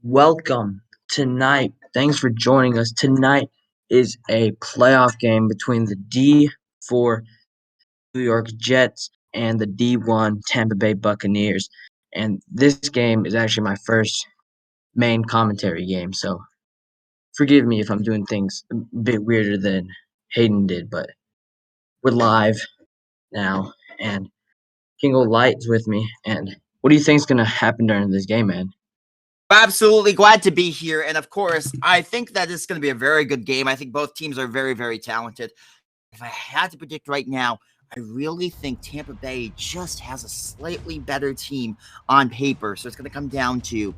Welcome tonight. Thanks for joining us. Tonight is a playoff game between the D4 New York Jets and the D1 Tampa Bay Buccaneers. And this game is actually my first main commentary game, so forgive me if I'm doing things a bit weirder than Hayden did, but we're live now, and Kingo Light's with me. And what do you think's gonna happen during this game, man? Absolutely glad to be here. And of course, I think that it's going to be a very good game. I think both teams are very, very talented. If I had to predict right now, I really think Tampa Bay just has a slightly better team on paper. So it's going to come down to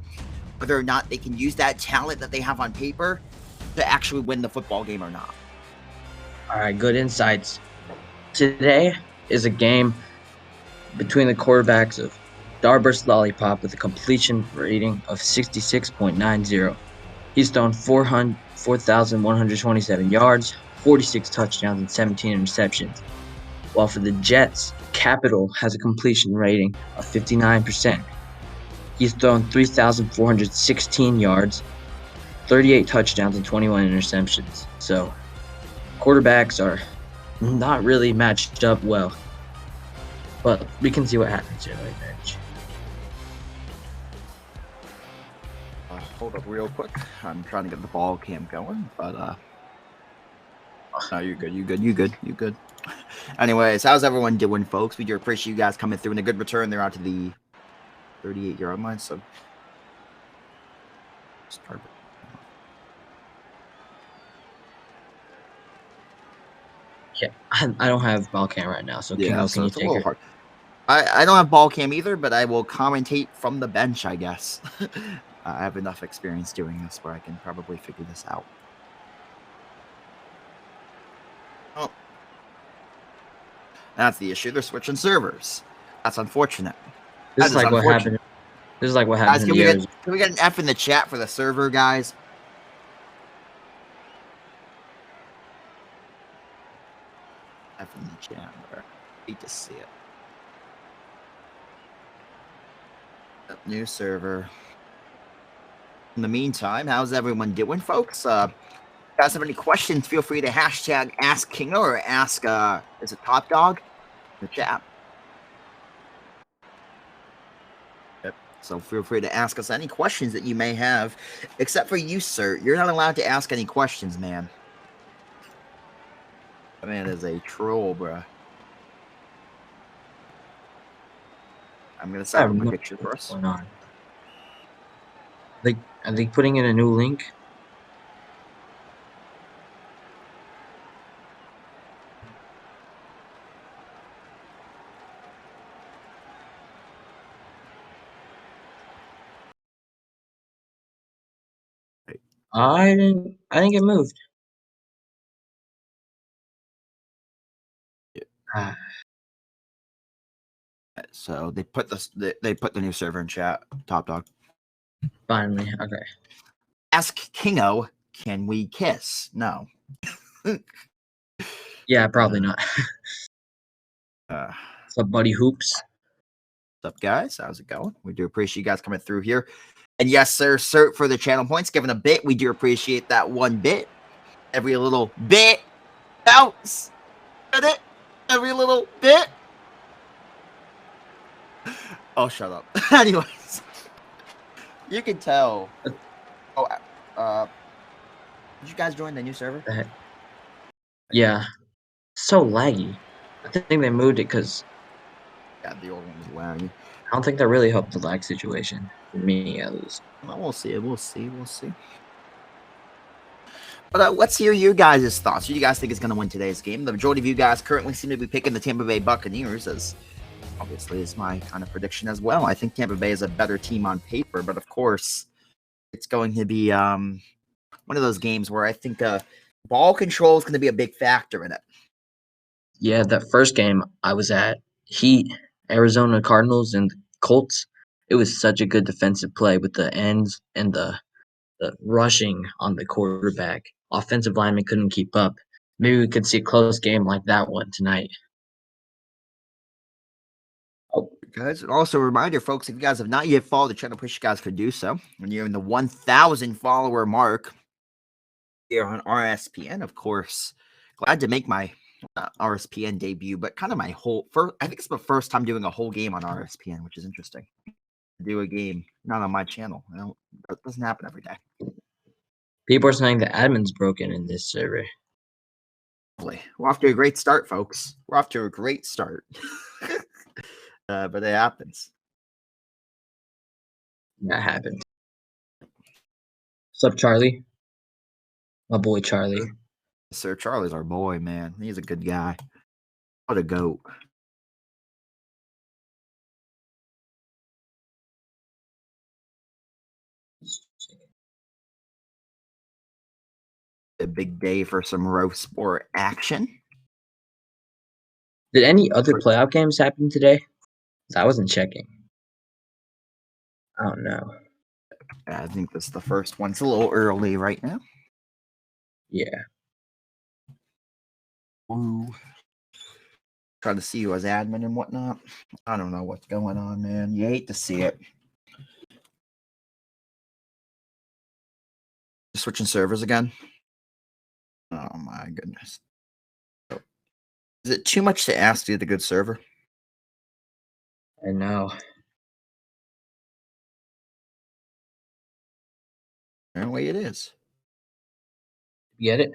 whether or not they can use that talent that they have on paper to actually win the football game or not. All right, good insights. Today is a game between the quarterbacks of Darburst Lollipop with a completion rating of 66.90. He's thrown 4,127 yards, 46 touchdowns, and 17 interceptions. While for the Jets, Capital has a completion rating of 59%. He's thrown 3,416 yards, 38 touchdowns, and 21 interceptions. So, quarterbacks are not really matched up well. But we can see what happens here, right, Bench? Hold up real quick. I'm trying to get the ball cam going, but no, you're good. Anyways, how's everyone doing, folks? We do appreciate you guys coming through in a good return. They're out to the 38-yard line, so start. Yeah, I don't have ball cam right now, so Yeah, can you it's a take little it? hard. I don't have ball cam either, but I will commentate from the bench, I guess. I have enough experience doing this where I can probably figure this out. Oh, that's the issue. They're switching servers. That's unfortunate. This is like what happened. This is like what happened Guys, in can we get an F in the chat for the server, guys? F in the chat. Hate to see it. New server. In the meantime, how's everyone doing, folks? If you guys have any questions, feel free to hashtag Ask Kingo or ask, is it Top Dog? In the chat. Yep. So feel free to ask us any questions that you may have, except for you, sir. You're not allowed to ask any questions, man. That man is a troll, bruh. I'm going to set up a prediction for us. Going on. Are they putting in a new link? I didn't get moved. Yeah. So they put the new server in chat. Top Dog. Finally, okay. Ask Kingo, can we kiss? No. Yeah, probably not. What's up, buddy Hoops? What's up, guys? How's it going? We do appreciate you guys coming through here. And yes, sir, for the channel points, given a bit. We do appreciate that 1 bit. Every little bit counts. Get it? Every little bit. Oh, shut up. Anyways, you can tell. Oh, did you guys join the new server? Yeah. So laggy. I think they moved it because yeah, the old one was laggy. I don't think that really helped the lag situation for me, at least. Well, we'll see. But let's hear your guys' thoughts. Who do you guys think is going to win today's game? The majority of you guys currently seem to be picking the Tampa Bay Buccaneers, as obviously is my kind of prediction as well. I think Tampa Bay is a better team on paper, but of course, it's going to be one of those games where I think ball control is going to be a big factor in it. Yeah, that first game I was at, Arizona Cardinals and the Colts, it was such a good defensive play with the ends and the rushing on the quarterback. Offensive linemen couldn't keep up. Maybe we could see a close game like that one tonight. Oh, guys. And also a reminder, folks, if you guys have not yet followed the channel, push you guys could do so. When you're in the 1,000 follower mark here on RSPN, of course. Glad to make my RSPN debut, but kind of my whole first. I think it's the first time doing a whole game on RSPN, which is interesting. Do a game not on my channel. That doesn't happen every day. People are saying the admin's broken in this server. We're off to a great start, folks. We're off to a great start. But it happens. That happened. What's up, Charlie? My boy Charlie. Sir Charlie's our boy, man. He's a good guy. What a goat. A big day for some roast sport action. Did any other playoff games happen today? I wasn't checking. I don't know. I think this is the first one. It's a little early right now. Yeah. Ooh. Trying to see who has admin and whatnot. I don't know what's going on, man. You hate to see it. Switching servers again. Oh my goodness. Is it too much to ask to get a good server? I know. Apparently it is. Get it?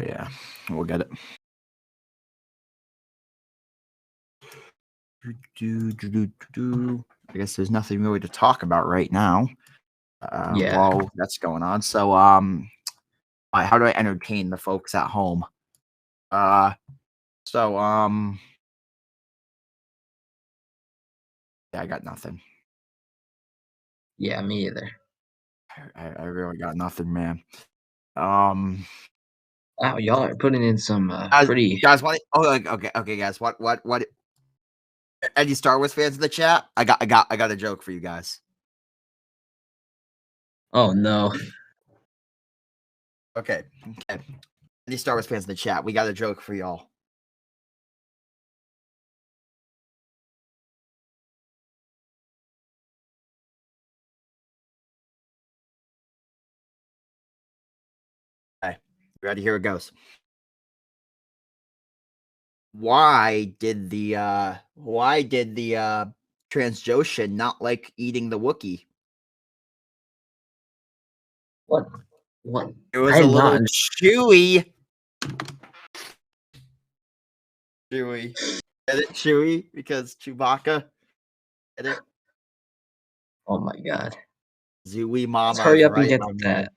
Yeah, we'll get it. I guess there's nothing really to talk about right now. Yeah. While that's going on. So, how do I entertain the folks at home? Yeah, I got nothing. Yeah, me either. I really got nothing, man. Wow, y'all are putting in some pretty. Guys, what? Oh, okay, guys. What? Any Star Wars fans in the chat? I got a joke for you guys. Oh no. Okay. Any Star Wars fans in the chat? We got a joke for y'all. Okay, ready? Here it goes. Why did the Transjoshan not like eating the Wookiee? What? It was I a am little not. chewy. Chewy. Get it? Chewy? Because Chewbacca. Get it? Oh my god. Zooey Mama. Let's hurry up right, and get that.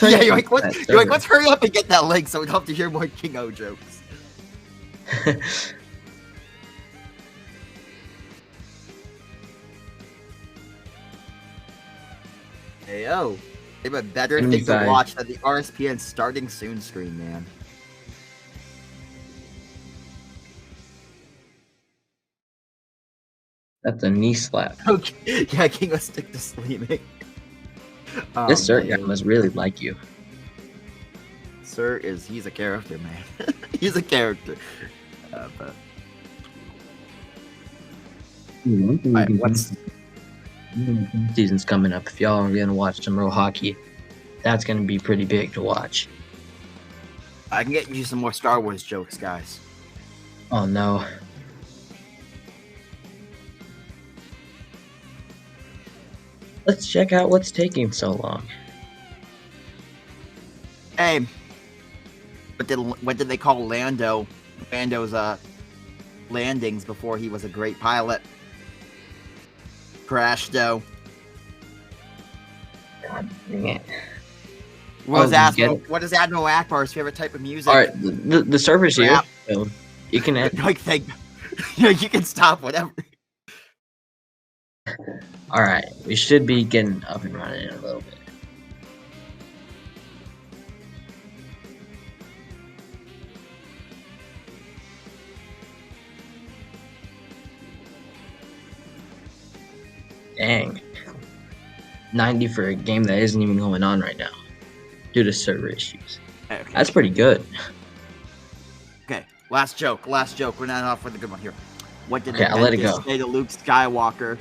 Yeah, you're like, let's hurry up and get that link so we don't have to hear more King O jokes. Hey, yo. They have a better thing to watch than the RSPN starting soon screen, man. That's a knee slap. Okay. Yeah, King O stick to sleeping. This Sir guy must really like you. Sir he's a character, man. He's a character. But season's coming up. If y'all are gonna watch some real hockey, that's gonna be pretty big to watch. I can get you some more Star Wars jokes, guys. Oh no. Let's check out what's taking so long. Hey, what did they call Lando's landings before he was a great pilot? Crash though. God dang it. What is Admiral Akbar's favorite type of music? All right, the server's here. So you can you can stop whatever. All right, we should be getting up and running in a little bit. Dang. 90 for a game that isn't even going on right now due to server issues. Okay. That's pretty good. Okay, Last joke. We're not off with a good one here. What did Okay, the I'll let it dentist go. say to Luke Skywalker?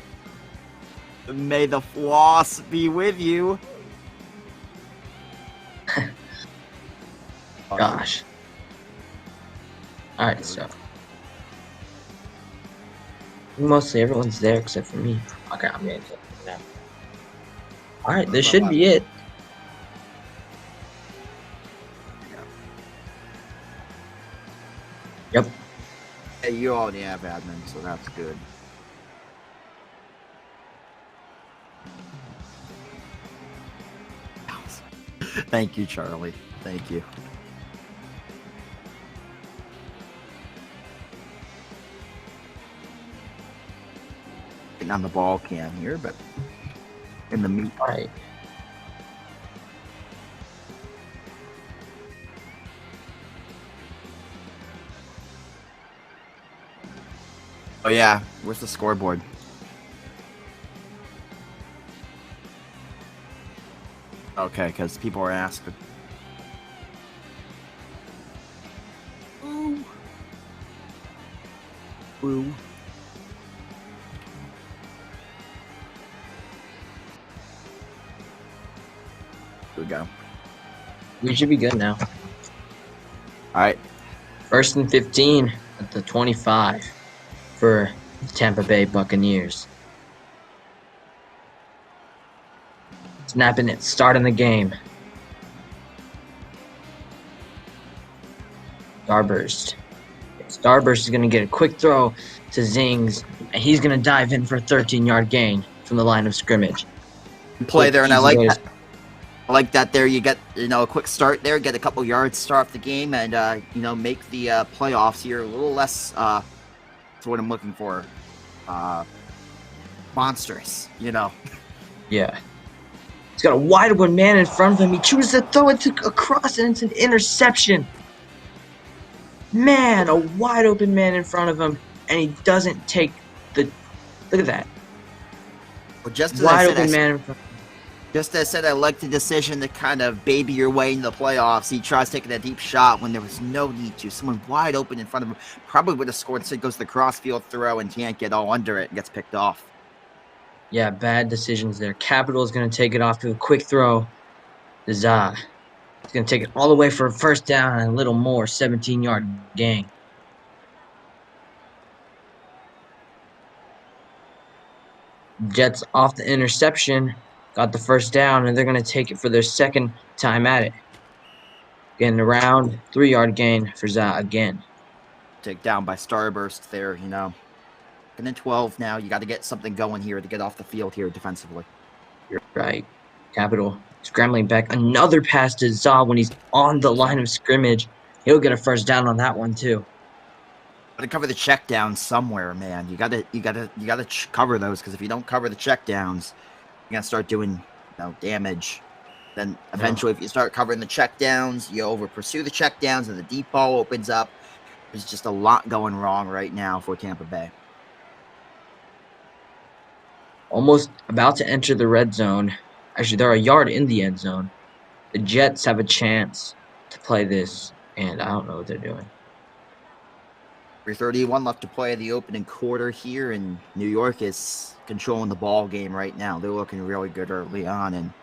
May the floss be with you. Gosh. All right, so mostly everyone's there except for me. Okay, I'm getting to it now. All right, this should be it. Yep. Hey, you already have admin, so that's good. Thank you, Charlie. Thank you. On the ball cam here, but in the meat. All right. Oh yeah, where's the scoreboard? Okay, because people are asking. Ooh. Ooh. Here we go. We should be good now. All right. 1st and 15 at the 25 for the Tampa Bay Buccaneers. Snapping it, starting the game. Starburst. Starburst is going to get a quick throw to Zings, and he's going to dive in for a 13-yard gain from the line of scrimmage. Play there, and I like way that. I like that there. You get, a quick start there, get a couple yards, start off the game, and, make the playoffs here a little less, that's what I'm looking for, monstrous, Yeah. He's got a wide open man in front of him. He chooses to throw it across, and it's an interception. Man, a wide open man in front of him, and he doesn't take the... Look at that. Well, just as wide open man in front. Just as I said, I like the decision to kind of baby your way into the playoffs. He tries taking a deep shot when there was no need to. Someone wide open in front of him probably would have scored. Instead goes to the crossfield throw and can't get all under it and gets picked off. Yeah, bad decisions there. Capital is going to take it off to a quick throw. Zah. He's going to take it all the way for a first down and a little more. 17-yard gain. Jets off the interception. Got the first down, and they're going to take it for their second time at it. Getting around 3-yard gain for Zah again. Take down by Starburst there, And then 12 now. You got to get something going here to get off the field here defensively. You're right. Capital scrambling back. Another pass to Zah when he's on the line of scrimmage. He'll get a first down on that one too. Got to cover the check down somewhere, man. You gotta cover those, because if you don't cover the check downs, you're gonna start doing damage. Then eventually, if you start covering the check downs, you over pursue the check downs, and the deep ball opens up. There's just a lot going wrong right now for Tampa Bay. Almost about to enter the red zone. Actually, they're a yard in the end zone. The Jets have a chance to play this, and I don't know what they're doing. 3:31 left to play the opening quarter here, and New York is controlling the ball game right now. They're looking really good early on, and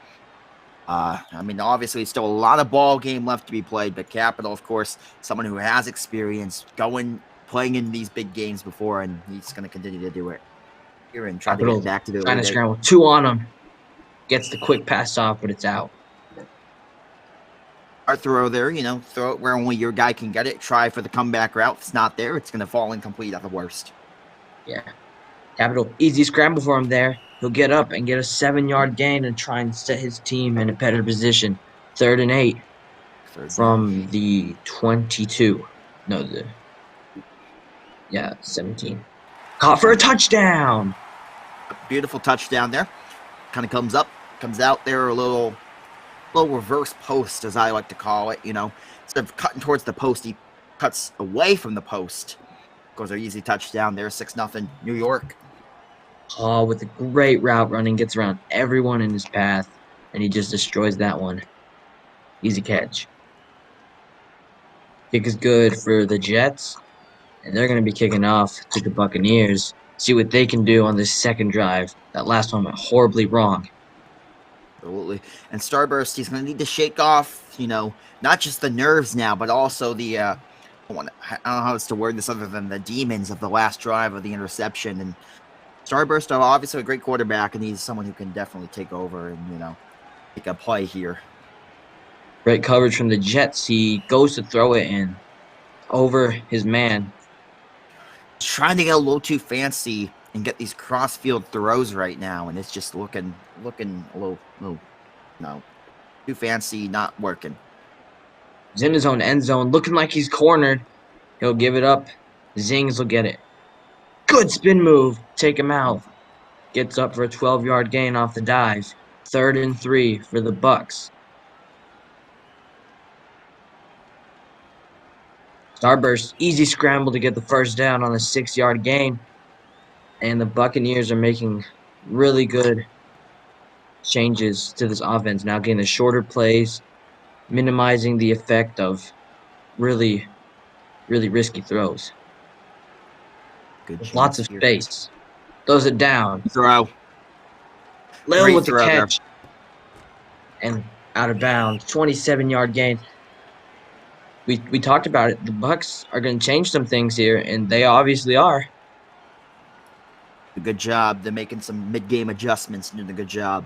obviously still a lot of ball game left to be played, but Capital, of course, someone who has experience playing in these big games before, and he's going to continue to do it here and try to get back to the trying to scramble. 2 on him. Gets the quick pass off, but it's out. Our throw there, throw it where only your guy can get it. Try for the comeback route. If it's not there, it's going to fall incomplete at the worst. Yeah. Capital, easy scramble for him there. He'll get up and get a 7-yard gain and try and set his team in a better position. 3rd and 8 from the 22. No, 17. Caught for a touchdown. Beautiful touchdown there. Kind of comes out there a little reverse post, as I like to call it. Instead of cutting towards the post, he cuts away from the post. Goes an easy touchdown there, 6-0 New York. Oh, with a great route running, gets around everyone in his path, and he just destroys that one. Easy catch. Kick is good for the Jets, and they're going to be kicking off to the Buccaneers. See what they can do on this second drive. That last one went horribly wrong. Absolutely. And Starburst, he's going to need to shake off, not just the nerves now, but also I don't know how else to word this other than the demons of the last drive of the interception. And Starburst, obviously a great quarterback, and he's someone who can definitely take over and, make a play here. Great coverage from the Jets. He goes to throw it in over his man. He's trying to get a little too fancy and get these cross-field throws right now, and it's just looking a little too fancy, not working. He's in his own end zone, looking like he's cornered. He'll give it up. Zings will get it. Good spin move. Take him out. Gets up for a 12-yard gain off the dive. 3rd and 3 for the Bucks. Starburst, easy scramble to get the first down on a 6-yard gain. And the Buccaneers are making really good changes to this offense. Now getting the shorter plays, minimizing the effect of really, really risky throws. Good With lots of here. space. Throws it down. Throw. Lil Great with the throw there. catch. And out of bounds. 27-yard gain. We talked about it. The Bucks are going to change some things here, and they obviously are. Good job. They're making some mid-game adjustments and doing a good job.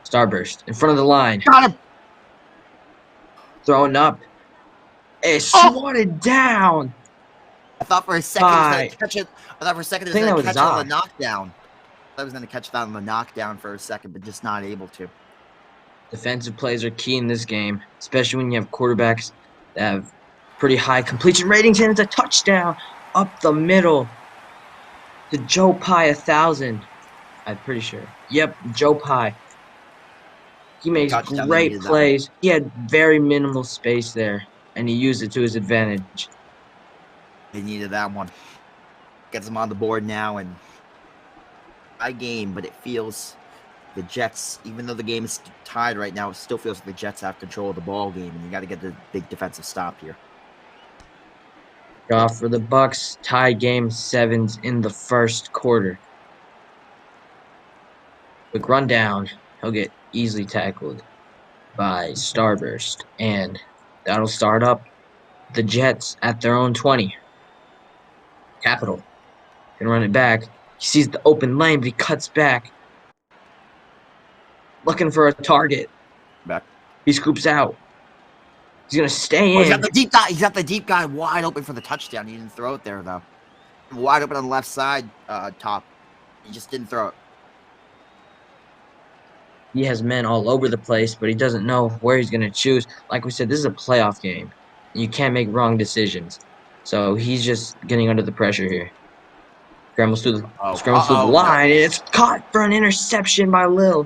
Starburst in front of the line. Got him. Throwing up. It's swatted down. I thought for a second he was going to catch it. I thought for a second he was going to catch it on the knockdown. I was going to catch that on the knockdown for a second, but just not able to. Defensive plays are key in this game, especially when you have quarterbacks that have pretty high completion ratings, and it's a touchdown up the middle to Joe Pye 1000. I'm pretty sure. Yep, Joe Pye. He makes great plays. He had very minimal space there, and he used it to his advantage. They needed that one. Gets him on the board now, and high game, but it feels the Jets, even though the game is tied right now, it still feels like the Jets have control of the ball game, and you got to get the big defensive stop here. Off for the Bucks, tie game 7s in the first quarter. Quick rundown. He'll get easily tackled by Starburst, and that'll start up the Jets at their own 20. Capital can run it back. He sees the open lane, but he cuts back. Looking for a target. Back. He scoops out. He's going to stay in. He's got the deep guy. He's got the deep guy wide open for the touchdown. He didn't throw it there, though. Wide open on the left side, top. He just didn't throw it. He has men all over the place, but he doesn't know where he's going to choose. Like we said, this is a playoff game. You can't make wrong decisions. So he's just getting under the pressure here. Scrambles through the line, and it's caught for an interception by Lil.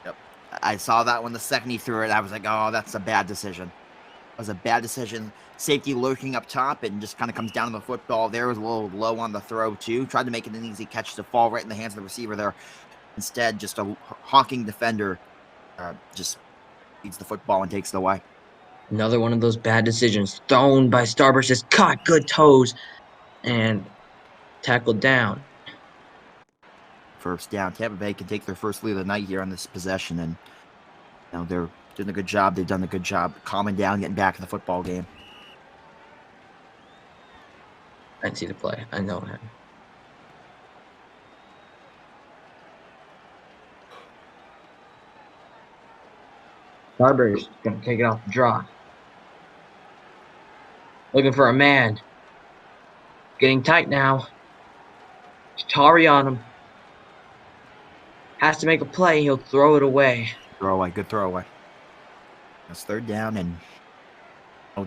Yep. I saw that when the second he threw it. I was like, oh, that's a bad decision. It was a bad decision. Safety lurking up top and just kind of comes down to the football. There was a little low on the throw, too. Tried to make it an easy catch to fall right in the hands of the receiver there. Instead, just a hawking defender just beats the football and takes it away. Another one of those bad decisions. Thrown by Starburst, just caught good toes and tackled down. First down. Tampa Bay can take their first lead of the night here on this possession, and they're doing a good job. They've done a good job calming down, getting back in the football game. I didn't see the play. I know that. Starburst gonna take it off the draw. Looking for a man. Getting tight now. Tari on him. Has to make a play. He'll throw it away. Throwaway. Good throwaway. That's third down, and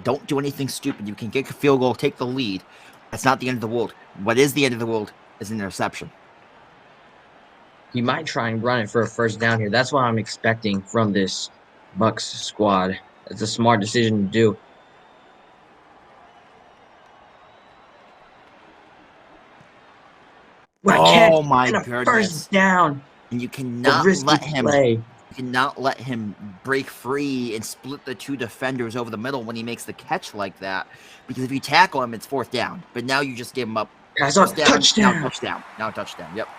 don't do anything stupid. You can get a field goal, take the lead. That's not the end of the world. What is the end of the world is an interception. He might try and run it for a first down here. That's what I'm expecting from this Bucks squad. It's a smart decision to do. Oh my goodness! First down. And you cannot let him. You cannot let him break free and split the two defenders over the middle when he makes the catch like that. Because if you tackle him, it's fourth down. But now you just give him up. Guys, on touchdown. Now touchdown. Now touchdown. Yep.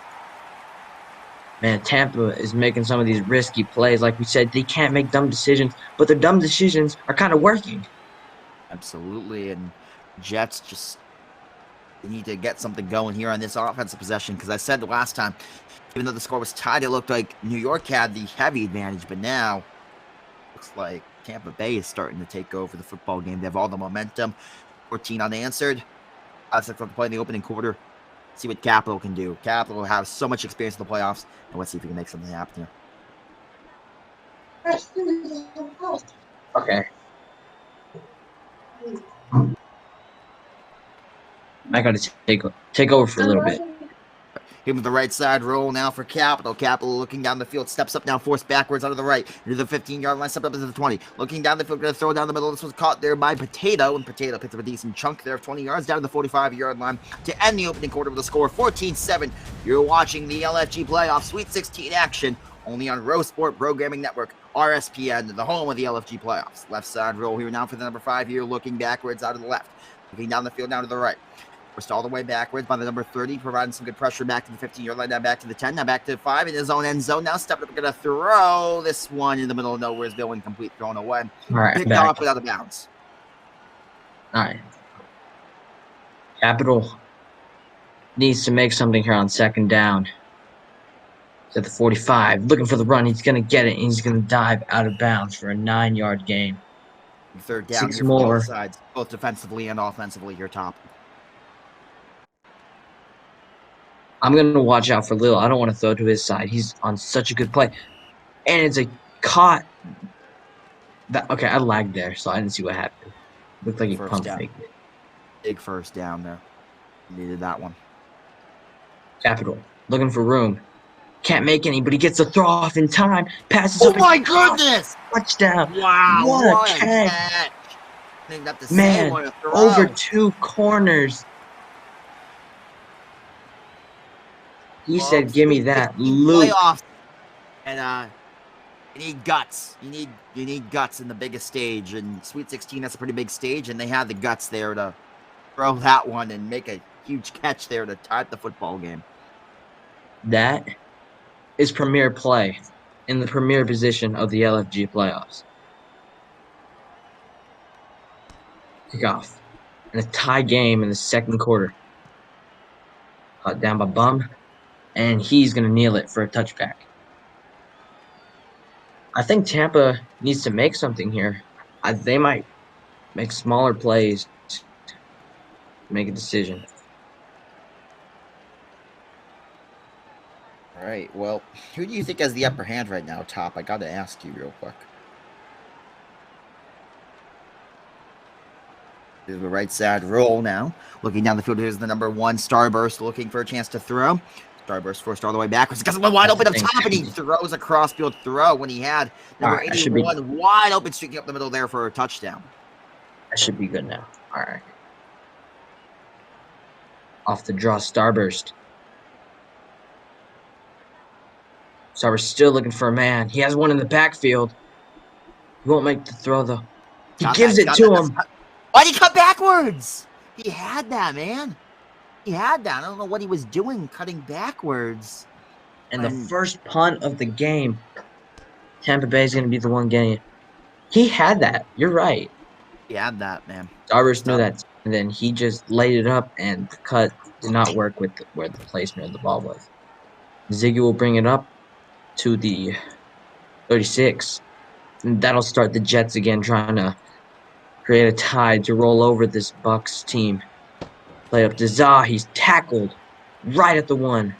Man, Tampa is making some of these risky plays. Like we said, they can't make dumb decisions, but their dumb decisions are kind of working. Absolutely. And Jets just need to get something going here on this offensive possession. Because I said the last time, even though the score was tied, it looked like New York had the heavy advantage. But now, looks like Tampa Bay is starting to take over the football game. They have all the momentum. 14 unanswered. Let's look for the play in the opening quarter. See what Capital can do. Capital have so much experience in the playoffs. And let's see if we can make something happen here. Okay. I got to take over for a little bit. Here with the right side roll now for Capital. Capital looking down the field, steps up now, forced backwards onto the right. Into the 15-yard line, stepped up into the 20. Looking down the field, going to throw down the middle. This was caught there by Potato, and Potato picked up a decent chunk there of 20 yards down to the 45-yard line to end the opening quarter with a score of 14-7. You're watching the LFG Playoff Sweet 16 action only on Rose Sport Programming Network, RSPN, the home of the LFG Playoffs. Left side roll here now for the number 5 here, looking backwards out of the left. Looking down the field now to the right. Pushed all the way backwards by the number 30, providing some good pressure back to the 15-yard line, now back to the 10, now back to the 5 in his own end zone. Now stepped up, going to throw this one in the middle of nowhere. Is going complete, thrown away. All right, picked off without a bounds. All right. Capital needs to make something here on second down. He's at the 45, looking for the run. He's going to get it, and he's going to dive out of bounds for a 9-yard gain. Third down 6 here more. for both sides, both defensively and offensively here top. I'm going to watch out for Lil. I don't want to throw to his side. He's on such a good play. And it's a caught. Okay, I lagged there, so I didn't see what happened. Looked like he pump faked it. Big first down there. Needed that one. Capital. Looking for room. Can't make any, but he gets the throw off in time. Passes up. Oh, my goodness! Touchdown. Wow. What a catch. Man, over 2 corners. He said, "Give me that loot." Playoffs. And you need guts. You need guts in the biggest stage. And Sweet 16, that's a pretty big stage, and they had the guts there to throw that one and make a huge catch there to tie the football game. That is premier play in the premier position of the LFG playoffs. Kickoff. And a tie game in the second quarter. Caught down by Bum. And he's going to kneel it for a touchback. I think Tampa needs to make something here. They might make smaller plays to make a decision. All right, well, who do you think has the upper hand right now, Top? I got to ask you real quick. There's the right side roll now. Looking down the field, here's the number 1 Starburst looking for a chance to throw. Starburst forced all the way backwards. Because wide open up top, and he throws a crossfield throw when he had number 81 wide open, streaking up the middle there for a touchdown. That should be good now. All right. Off the draw, Starburst. Starburst still looking for a man. He has one in the backfield. He won't make the throw, though. He gives it to him. Why'd he cut backwards? He had that, man. He had that. I don't know what he was doing, cutting backwards. And the first punt of the game, Tampa Bay is going to be the one getting it. He had that. You're right. He had that, man. Starburst knew that. And then he just laid it up, and the cut did not work with where the placement of the ball was. Ziggy will bring it up to the 36. And that'll start the Jets again, trying to create a tide to roll over this Bucs team. Play up to Zah. He's tackled right at the 1.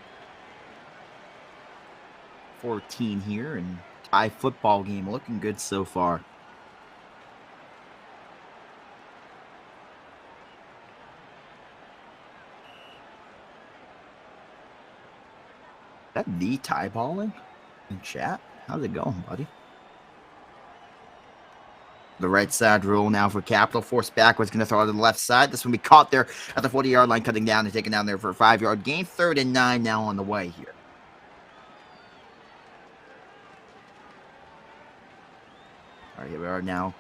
14 here, and tie football game looking good so far. Is that the tie balling in chat? How's it going, buddy? The right side roll now for Capital. Forced backwards, going to throw it to the left side. This one be caught there at the 40-yard line, cutting down and taken down there for a 5-yard gain. 3rd and 9 now on the way here. All right, here we are now.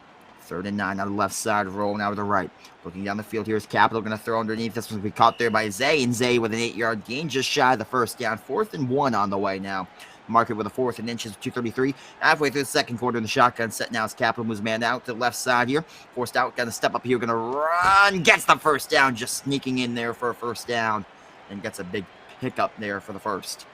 3rd and 9 on the left side, rolling out to the right. Looking down the field, here's Capital going to throw underneath. This one's going to be caught there by Zay, and Zay with an 8-yard gain, just shy of the first down. 4th and 1 on the way now. Market with a 4th and inches, 2:33. Halfway through the second quarter in the shotgun set now as Capital moves man out to the left side here. Forced out, going to step up here, going to run, gets the first down, just sneaking in there for a first down, and gets a big pickup there for the first.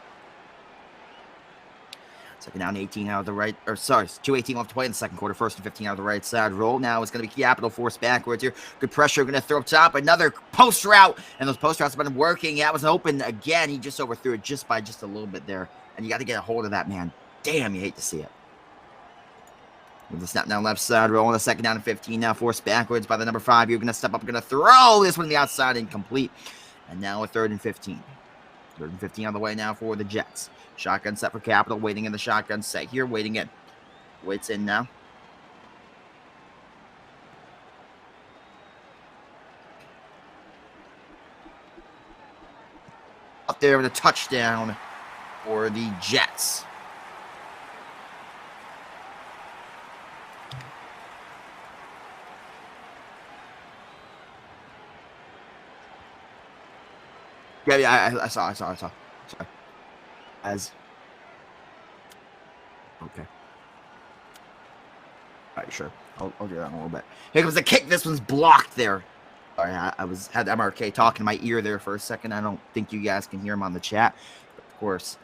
2nd down, 18 out of the right, or sorry, 2:18 left to play in the second quarter. 1st and 15 out of the right side. Roll now is going to be Capital forced backwards here. Good pressure, going to throw up top. Another post route, and those post routes have been working. That was open again. He just overthrew it just by just a little bit there, and you got to get a hold of that man. Damn, you hate to see it. With the snap down left side, rolling the 2nd down and 15 now, forced backwards by the number 5. You're going to step up, going to throw this one to the outside, incomplete. And now a 3rd and 15. 3rd and 15 on the way now for the Jets. Shotgun set for Capital, waiting in the shotgun set here, waiting in. Waits in now. Up there with a touchdown for the Jets. Yeah, I saw. Sorry. As okay. All right, sure. I'll do that in a little bit. Here comes the kick. This one's blocked there. Sorry, I had MRK talking in my ear there for a second. I don't think you guys can hear him on the chat. But of course,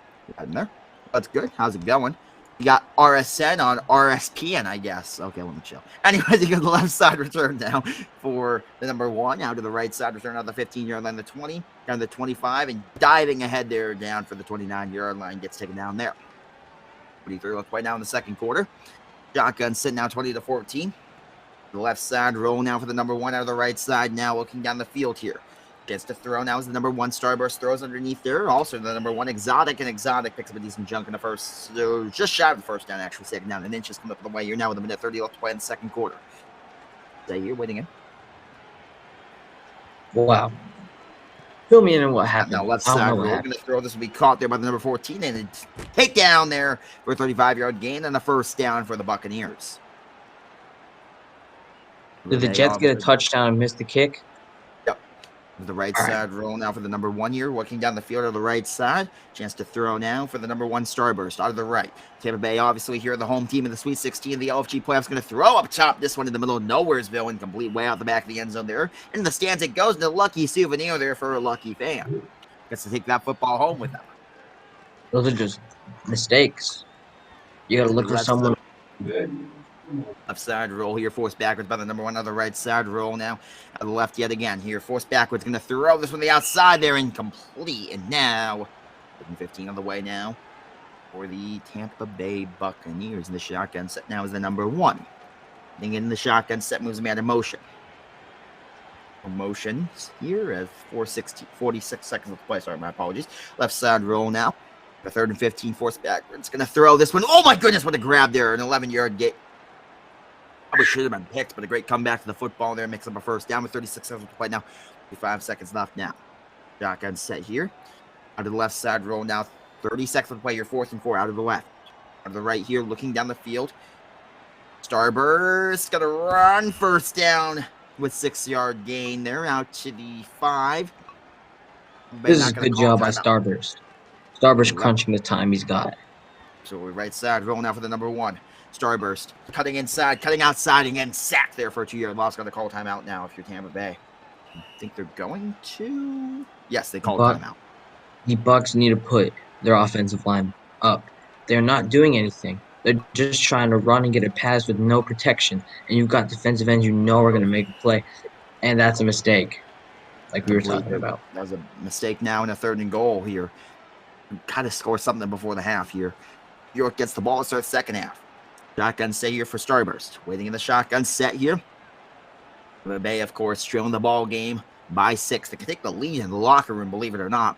in there. That's good. How's it going? You got RSN on RSPN, I guess. Okay, let me chill. Anyways, you got the left side return now for the number 1. Now to the right side return on the 15-yard line, the 20, down to the 25, and diving ahead there down for the 29-yard line. Gets taken down there. 23 left right now in the second quarter. Shotgun sitting now 20-14. The left side roll now for the number 1 out of the right side. Now looking down the field here. Gets to throw now as the number 1 Starburst throws underneath there. Also the number 1 Exotic, and Exotic picks up a decent chunk in the first, so just shy of the first down, actually. 2nd down, and inches coming up the way. You're now with a minute 30 left to play in the second quarter. Stay here, waiting in. Wow. Fill me in on what happened. Now left side, we're going to throw. This will be caught there by the number 14, and a takedown there for a 35-yard gain and a first down for the Buccaneers. Did the Jets get a touchdown and miss the kick? Yep. The right side roll now for the number 1 here, working down the field on the right side. Chance to throw now for the number 1 Starburst out of the right. Tampa Bay, obviously, here, the home team in the Sweet 16. The LFG playoffs going to throw up top. This one in the middle of Nowheresville, incomplete, way out the back of the end zone there. In the stands it goes, and a lucky souvenir there for a lucky fan. Gets to take that football home with them. Those are just mistakes. You got to look for someone. Left side roll here, forced backwards by the number 1 on the right side roll now. On the left yet again here, forced backwards, going to throw this one the outside there, incomplete. And now, 15 on the way now for the Tampa Bay Buccaneers. And the shotgun set now is the number 1. Getting in the shotgun set, moves him out of motion. Motions here as 46 seconds of play. Sorry, my apologies. Left side roll now. The 3rd and 15, forced backwards. Going to throw this one. Oh my goodness, what a grab there. An 11-yard gain. Probably should have been picked, but a great comeback to the football there. Makes up a first down with 36 seconds to play now. 55 seconds left now. Shotgun set here. Out of the left side roll now. 30 seconds to play. Your 4th and 4 out of the left. Out of the right here, looking down the field. Starburst going to run first down with 6-yard gain there out to the 5. This is a good job by Starburst. Starburst crunching the time he's got. So we right side roll now for the number 1. Starburst cutting inside, cutting outside, and getting sacked there for a 2-yard loss. Got to call timeout now if you're Tampa Bay. I think they're going to. Yes, they called timeout. The Bucs need to put their offensive line up. They're not doing anything. They're just trying to run and get a pass with no protection. And you've got defensive ends you know are going to make a play. And that's a mistake, like we were talking about. That was a mistake now in a 3rd and goal here. Kind of score something before the half here. York gets the ball to start second half. Shotgun set here for Starburst. Waiting in the shotgun set here. The Bay, of course, trailing the ball game by 6. They can take the lead in the locker room, believe it or not.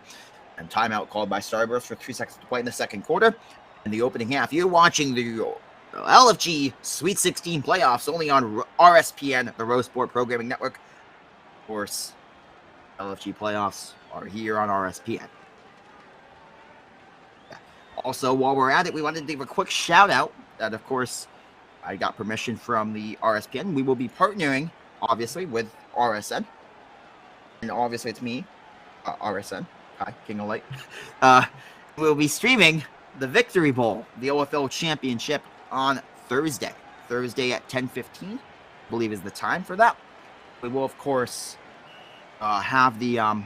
And timeout called by Starburst for 3 seconds to play in the second quarter. In the opening half, you're watching the LFG Sweet 16 playoffs only on RSPN, the Rose Sport Programming Network. Of course, LFG playoffs are here on RSPN. Also, while we're at it, we wanted to give a quick shout out that, of course, I got permission from the RSPN. We will be partnering, obviously, with RSN. And obviously, it's me, RSN. Hi, King of Light. We'll be streaming the Victory Bowl, the OFL Championship, on Thursday. Thursday at 10:15, I believe is the time for that. We will, of course, have the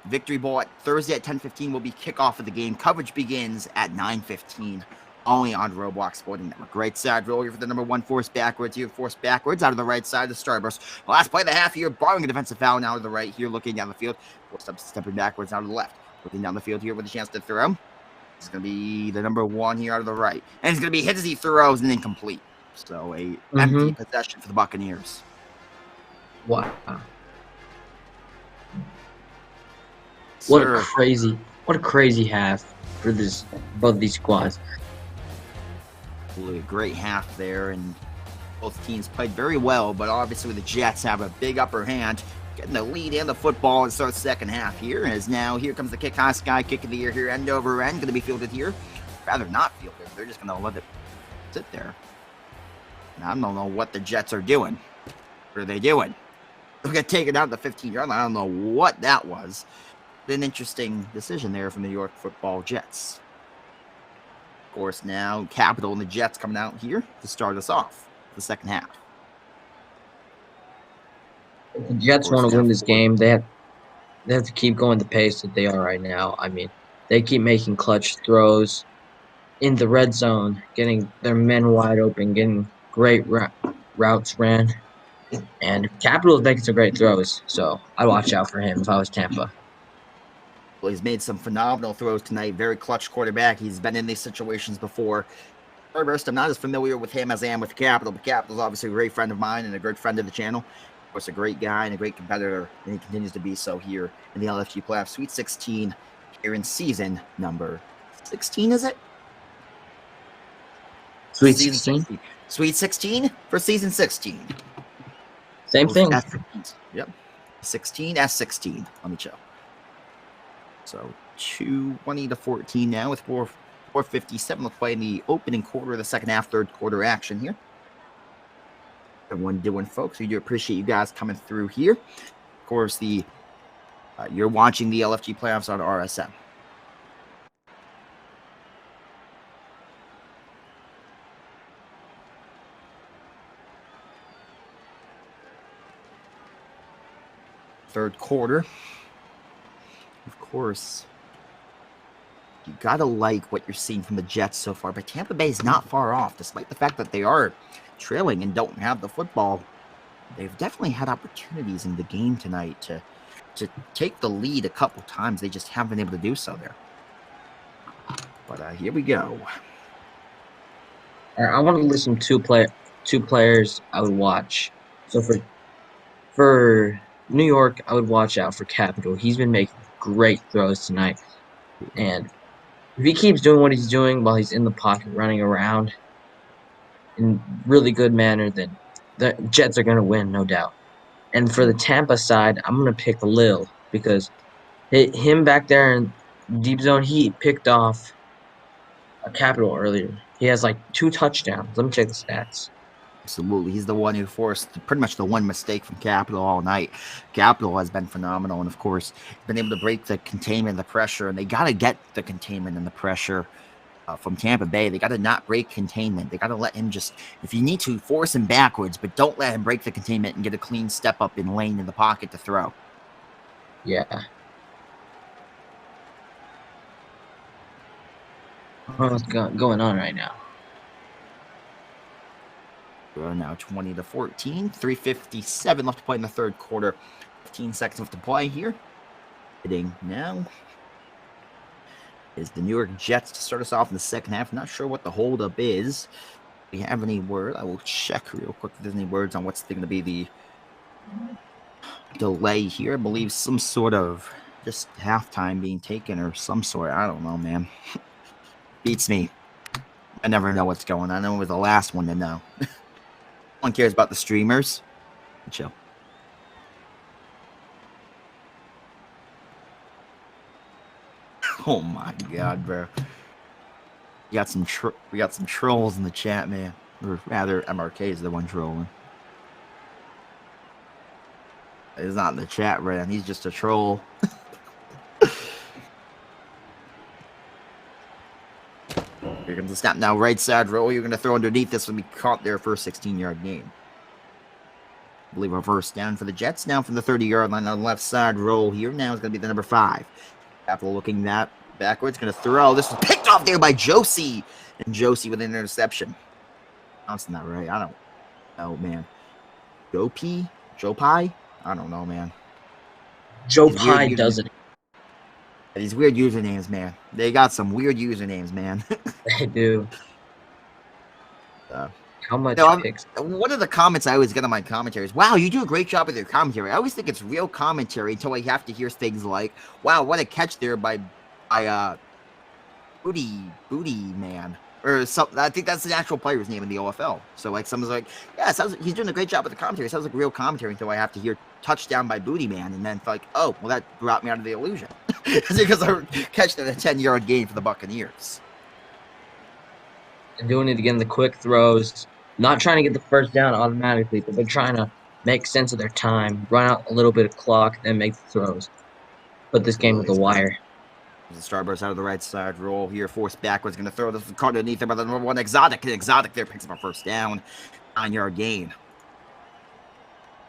Victory Bowl at Thursday at 10:15 will be kickoff of the game. Coverage begins at 9:15, only on Roblox Sporting Network. Right side roll here for the number 1, force backwards here, force backwards out of the right side of the Starburst. Last play of the half here, barring a defensive foul now to the right here, looking down the field. Forced up, stepping backwards out to the left. Looking down the field here with a chance to throw. It's going to be the number 1 here out of the right. And it's going to be hit as he throws and incomplete. So a empty possession for the Buccaneers. Wow. What a crazy half for both these squads. A great half there, and both teams played very well, but obviously the Jets have a big upper hand, getting the lead in the football and start the second half here. As now here comes the kick-off sky, kick of the year here, end over end, going to be fielded here. Rather not fielded. They're just going to let it sit there. And I don't know what the Jets are doing. What are they doing? They're going to take it out the 15-yard line. I don't know what that was. An interesting decision there from the New York Football Jets. Of course, now Capital and the Jets coming out here to start us off the second half. If the Jets want to win this game, they have to keep going the pace that they are right now. I mean, they keep making clutch throws in the red zone, getting their men wide open, getting great routes ran. And Capital is making some great throws, so I'd watch out for him if I was Tampa. Well, he's made some phenomenal throws tonight. Very clutch quarterback. He's been in these situations before. First, I'm not as familiar with him as I am with Capital, but Capital's obviously a great friend of mine and a good friend of the channel. Of course, a great guy and a great competitor, and he continues to be so here in the LFG playoff. Sweet 16 here in season number 16, is it? Sweet 16? Sweet 16 for season 16. Same thing. Yep. 16 S16. Let me check. So 20-14 now with 4:57 to play in the opening quarter of the second half, third quarter action here. Everyone doing, folks. We do appreciate you guys coming through here. Of course, you're watching the LFG playoffs on RSM. Third quarter. Of course, you gotta like what you're seeing from the Jets so far, but Tampa Bay is not far off, despite the fact that they are trailing and don't have the football. They've definitely had opportunities in the game tonight to take the lead a couple times. They just haven't been able to do so there. But here we go. I want to list some two players I would watch. So for New York, I would watch out for Capital. He's been making great throws tonight. And if he keeps doing what he's doing while he's in the pocket running around in really good manner, then the Jets are going to win, no doubt. And for the Tampa side, I'm going to pick Lil because him back there in deep zone, he picked off a Capital earlier. He has like 2 touchdowns. Let me check the stats. Absolutely. He's the one who forced pretty much the one mistake from Capital all night. Capital has been phenomenal, and of course, been able to break the containment and the pressure, and they got to get the containment and the pressure from Tampa Bay. They got to not break containment. They got to let him just, if you need to, force him backwards, but don't let him break the containment and get a clean step up in lane in the pocket to throw. Yeah. What's going on right now? We're now 20-14, 3:57 left to play in the third quarter. 15 seconds left to play here. Hitting now is the New York Jets to start us off in the second half. Not sure what the holdup is. If we have any word, I will check real quick if there's any words on what's going to be the delay here. I believe some sort of just halftime being taken or some sort. I don't know, man. Beats me. I never know what's going on. I was the last one to know. No one cares about the streamers. Chill. Oh my God, bro. We got some trolls in the chat, man. Or rather, MRK is the one trolling. He's not in the chat, man. He's just a troll. You're going to snap now, right side roll. You're going to throw underneath. This will be caught there for a 16-yard gain. I believe a first down for the Jets now from the 30-yard line on the left side roll here. Now is going to be the number 5. After looking that backwards, going to throw. This was picked off there by Josie. And Josie with an interception. That's not right. I don't know, man. Joe Pie? I don't know, man. Joe Pie does it. These weird usernames, man. They got some weird usernames, man. They do. How much picks? One of the comments I always get on my commentaries, wow, you do a great job with your commentary. I always think it's real commentary until I have to hear things like, wow, what a catch there by Booty Man. Or something. I think that's the actual player's name in the OFL. So like someone's like, yeah, he's doing a great job with the commentary. It sounds like real commentary until I have to hear touchdown by Booty Man, and then it's like, oh, well, that brought me out of the illusion. Because I catched a 10-yard gain for the Buccaneers. And doing it again, the quick throws, not trying to get the first down automatically, but they're trying to make sense of their time, run out a little bit of clock, then make the throws. Put this game with the wire. The starburst out of the right side roll here, forced backwards, going to throw this card underneath him by the number 1 Exotic. And Exotic there picks up a first down, 9-yard gain.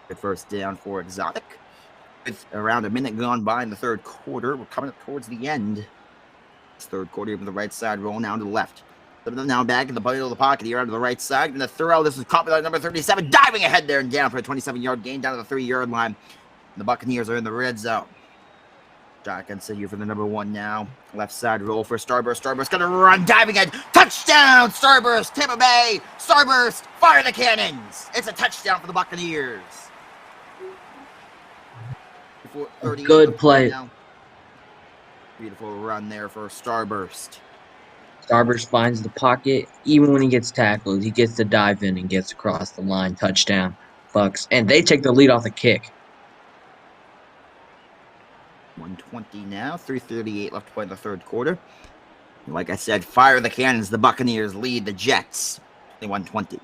Good first down for Exotic. With around a minute gone by in the third quarter, we're coming up towards the end. This third quarter from the right side roll now to the left. Now back in the middle of the pocket here out to the right side. And the throw, this is caught by number 37, diving ahead there and down for a 27-yard gain down to the 3-yard line. The Buccaneers are in the red zone. Shotgun set here for the number 1 now. Left side roll for Starburst. Starburst going to run, diving in. Touchdown, Starburst, Tampa Bay. Starburst, fire the cannons. It's a touchdown for the Buccaneers. Good play. Beautiful run there for Starburst. Starburst finds the pocket. Even when he gets tackled, he gets to dive in and gets across the line. Touchdown, Bucks. And they take the lead off the kick. 1:20 now, 3:38 left to play in the third quarter. Like I said, fire the cannons. The Buccaneers lead the Jets. 1:20.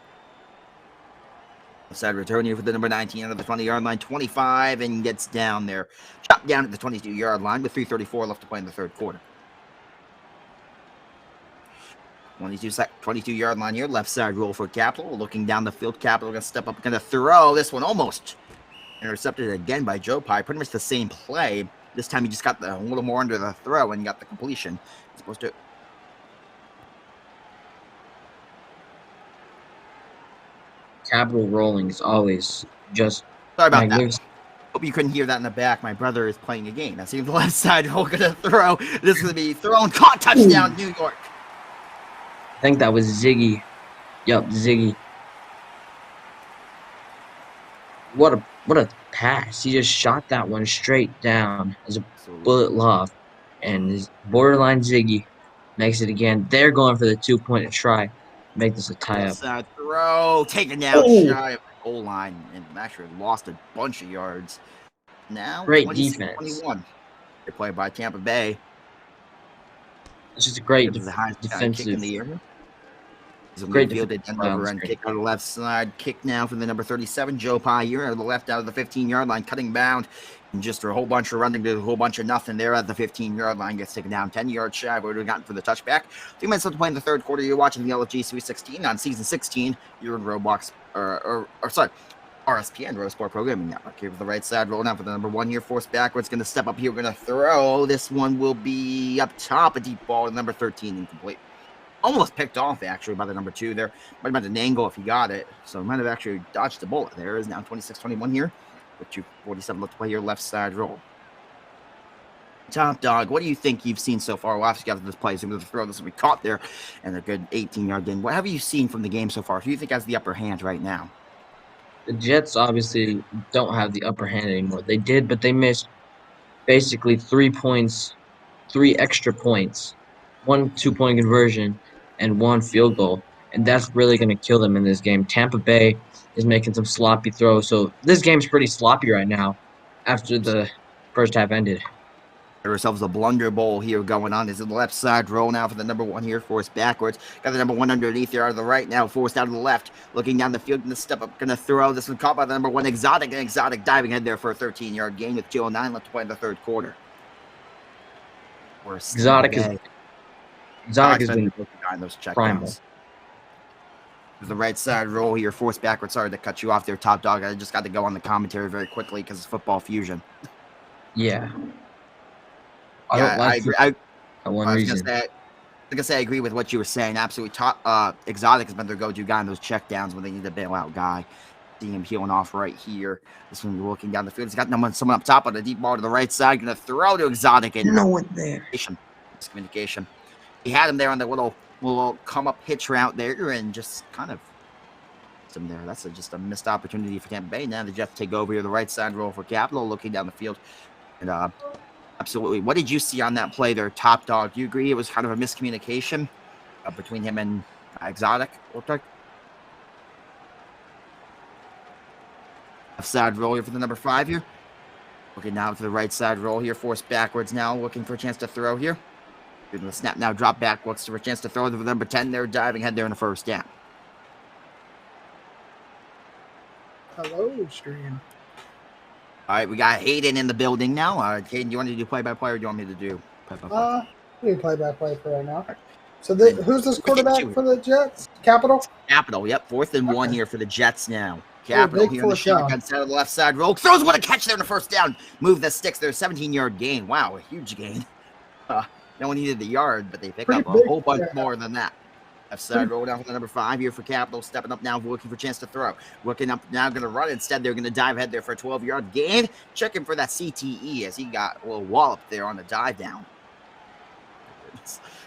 Side return here for the number 19 out of the 20-yard line, 25, and gets down there. Chopped down at the 22-yard line with 3:34 left to play in the third quarter. 22-yard line here, left side roll for Capital. Looking down the field, Capital going to step up, going to throw. This one almost intercepted again by Joe Pie. Pretty much the same play. This time he just got a little more under the throw and got the completion. He's supposed to. Capital rolling is always just. Sorry about that. Hope you couldn't hear that in the back. My brother is playing a game. That's the left side roll going to throw. This is going to be thrown, caught, touchdown, New York. I think that was Ziggy. Yup, Ziggy. What a pass. He just shot that one straight down as a bullet lob. And his borderline Ziggy makes it again. They're going for the 2-point try. Make this a tie-up. Side throw, taken down shy of the goal line, and actually lost a bunch of yards. Now, great defense. 21. They play by Tampa Bay. It's just a great defensive. Kick in the air. Great fielded over and kick on the left side. Kick now from the number 37, Joe Pie here on the left out of the 15-yard line, cutting bound. And just a whole bunch of running to a whole bunch of nothing there at the 15-yard line. Gets taken down 10 yards shy. We've already gotten for the touchback. 3 minutes left to play in the third quarter. You're watching the LFG Sweet 16 on season 16. You're in Roblox, RSPN, Road Sport Programming Network. Here with the right side, rolling out for the number 1 here, forced backwards. Going to step up here. We're going to throw. This one will be up top, a deep ball, number 13, incomplete. Almost picked off, actually, by the number 2 there. Might have been an angle if he got it. So might have actually dodged the bullet. There is now 26-21 here. With 2:47 left to play here, left side roll. Top dog, what do you think you've seen so far? We'll have to get to this play. So we're going to throw this will be caught there. And a good 18-yard gain. What have you seen from the game so far? Who do you think has the upper hand right now? The Jets obviously don't have the upper hand anymore. They did, but they missed basically 3 points, 3 extra points, 1 2-point conversion, and 1 field goal. And that's really going to kill them in this game. Tampa Bay is making some sloppy throws. So this game's pretty sloppy right now after the first half ended. ourselves a blunder bowl here going on. Is it the left side roll now for the number 1 here, forced backwards. Got the number 1 underneath here out of the right now, forced out of the left. Looking down the field, gonna step up, gonna throw. This one caught by the number 1 Exotic, and Exotic diving head there for a 13-yard gain with 2:09 left to play in the third quarter. Exotic has been those primal. checkdowns. The right side roll here, forced backwards. Sorry to cut you off there, Top Dog. I just got to go on the commentary very quickly because it's football fusion. Yeah. I don't like for one reason. Like I say, I agree with what you were saying. Absolutely. Exotic has been their go-to guy in those checkdowns when they need a bailout guy. Seeing him peeling off right here. This one looking down the field. He's got someone up top on a deep ball to the right side. Going to throw to Exotic. And no one there. Miscommunication. He had him there on the little come up hitch route there and just kind of him there. That's just a missed opportunity for Tampa Bay. Now the Jets take over here. The right side roll for Capital, looking down the field. And absolutely. What did you see on that play there, Top Dog? Do you agree it was kind of a miscommunication between him and Exotic? Left side roll here for the number 5 here. Looking now to the right side roll here. Forced backwards now. Looking for a chance to throw here. Doing the snap now. Drop back. Looks for a chance to throw to the number 10 there. Diving head there in the first down. Hello, stream. All right, we got Hayden in the building now. Hayden, do you want to do play-by-play or do you want me to do play-by-play? We can play-by-play for right now. So who's this quarterback for the Jets? Capital? Capital, yep. 4th and 1 here for the Jets now. Capital here in the shotgun set of the left side roll. Throws what a catch there in the first down. Move the sticks there. 17-yard gain. Wow, a huge gain. No one needed the yard, but they pick up a whole bunch more than that. Left side roll down for the number 5 here for Capital. Stepping up now, looking for a chance to throw. Looking up now, going to run. Instead, they're going to dive head there for a 12-yard gain. Checking for that CTE as he got a little wallop there on the dive down.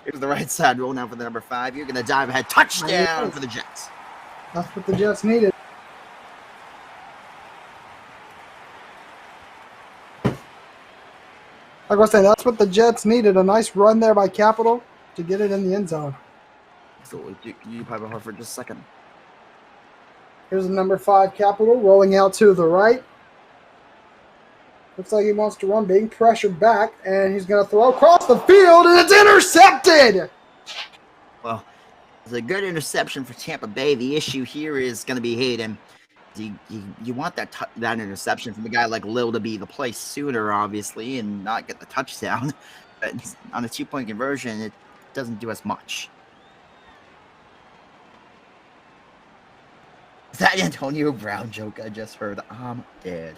Here's the right side roll now for the number 5. You're going to dive ahead. Touchdown for the Jets. That's what the Jets needed. Like I was saying, that's what the Jets needed. A nice run there by Capital to get it in the end zone. Absolutely. Can you pipe it for just a second? Here's the number 5 Capital rolling out to the right. Looks like he wants to run, being pressured back, and he's going to throw across the field, and it's intercepted! Well, it's a good interception for Tampa Bay. The issue here is going to be Hayden. You want that interception from a guy like Lil to be the play sooner, obviously, and not get the touchdown. But on a 2-point conversion, it doesn't do as much. Is that Antonio Brown joke I just heard? I'm dead.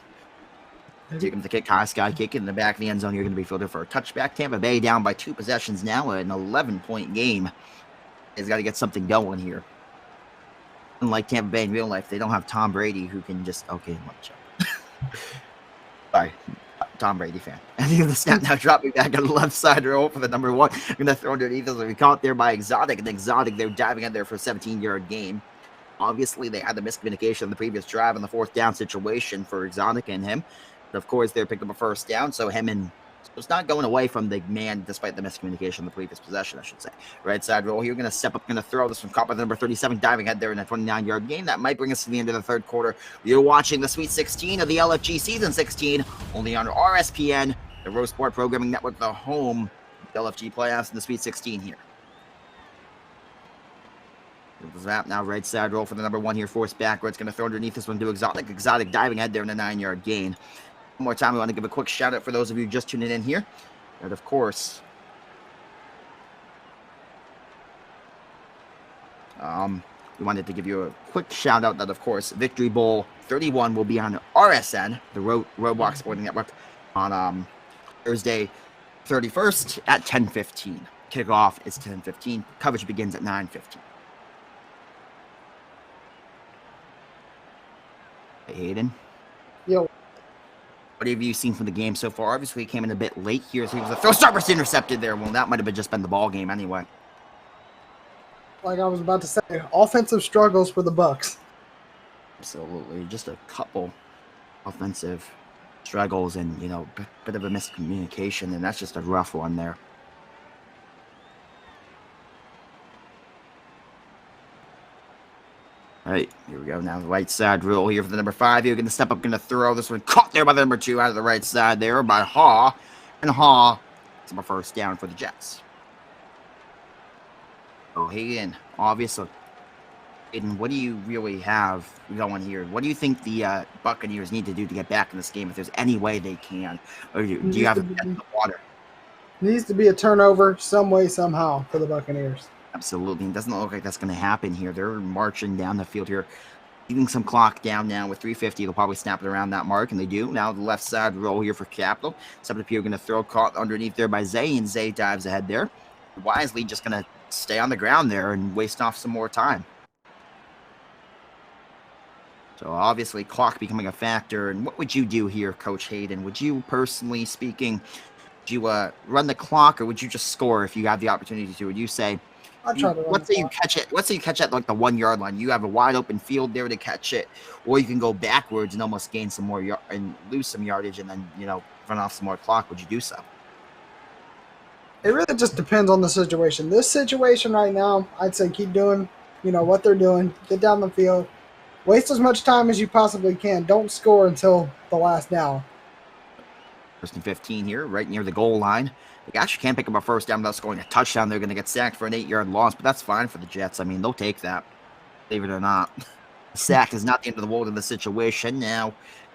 Take him to kick, Sky kick in the back of the end zone. You're going to be fielded for a touchback. Tampa Bay down by 2 possessions now, an 11-point game. He's got to get something going here. Unlike Tampa Bay in real life, they don't have Tom Brady who can just Sorry, Tom Brady fan. I think the snap now dropping back on the left side roll for the number 1. I'm going to throw underneath as we caught there by Exotic. And Exotic, they're diving in there for a 17-yard gain. Obviously, they had the miscommunication in the previous drive in the 4th down situation for Exotic and him. But of course, they picked up a first down, so him and it's not going away from the man despite the miscommunication in the previous possession, I should say. Right side roll here, going to step up, going to throw this from caught by the number 37, diving head there in a 29-yard game. That might bring us to the end of the third quarter. You're watching the Sweet 16 of the LFG Season 16, only on RSPN, the Rose Sport Programming Network, the home of the LFG playoffs in the Sweet 16 here. Zap now, right side roll for the number 1 here, forced backwards. Going to throw underneath this one to Exotic. Exotic diving head there in a 9-yard gain. One more time, we want to give a quick shout out for those of you just tuning in here. And of course, we wanted to give you a quick shout out that, of course, Victory Bowl 31 will be on RSN, the Roblox Sporting Network, on Thursday 31st at 10:15. Kickoff is 10:15. Coverage begins at 9:15. Hey, Hayden. Yo. What have you seen from the game so far? Obviously, he came in a bit late here, so he was a throw. Starburst intercepted there. Well, that might have just been the ball game anyway. Like I was about to say, offensive struggles for the Bucs. Absolutely. Just a couple offensive struggles and, bit of a miscommunication, and that's just a rough one there. All right, here we go now. The right side roll here for the number 5. You're going to step up, going to throw this one. Caught there by the number 2 out of the right side there by Haw. And Haw It's a first down for the Jets. Oh, Hayden, obviously. Hayden, what do you really have going here? What do you think the Buccaneers need to do to get back in this game if there's any way they can? Or do you have to get in the water? Needs to be a turnover some way, somehow for the Buccaneers. Absolutely. It doesn't look like that's going to happen here. They're marching down the field here, leaving some clock down now with 3:50. They'll probably snap it around that mark, and they do. Now the left side roll here for Capital. Something here going to throw caught underneath there by Zay, and Zay dives ahead there. Wisely just going to stay on the ground there and waste off some more time. So obviously clock becoming a factor. And what would you do here, Coach Hayden? Would you, personally speaking, would you run the clock, or would you just score if you have the opportunity to? Would you say, let's say you catch it at like the 1 yard line. You have a wide open field there to catch it, or you can go backwards and almost gain some more and lose some yardage, and then run off some more clock. Would you do so? It really just depends on the situation. This situation right now, I'd say keep doing what they're doing. Get down the field. Waste as much time as you possibly can. Don't score until the last down. First and 15 here, right near the goal line. They actually can't pick up a first down without scoring a touchdown. They're going to get sacked for an 8-yard loss, but that's fine for the Jets. I mean, they'll take that, believe it or not. The sack is not the end of the world in the situation. Now,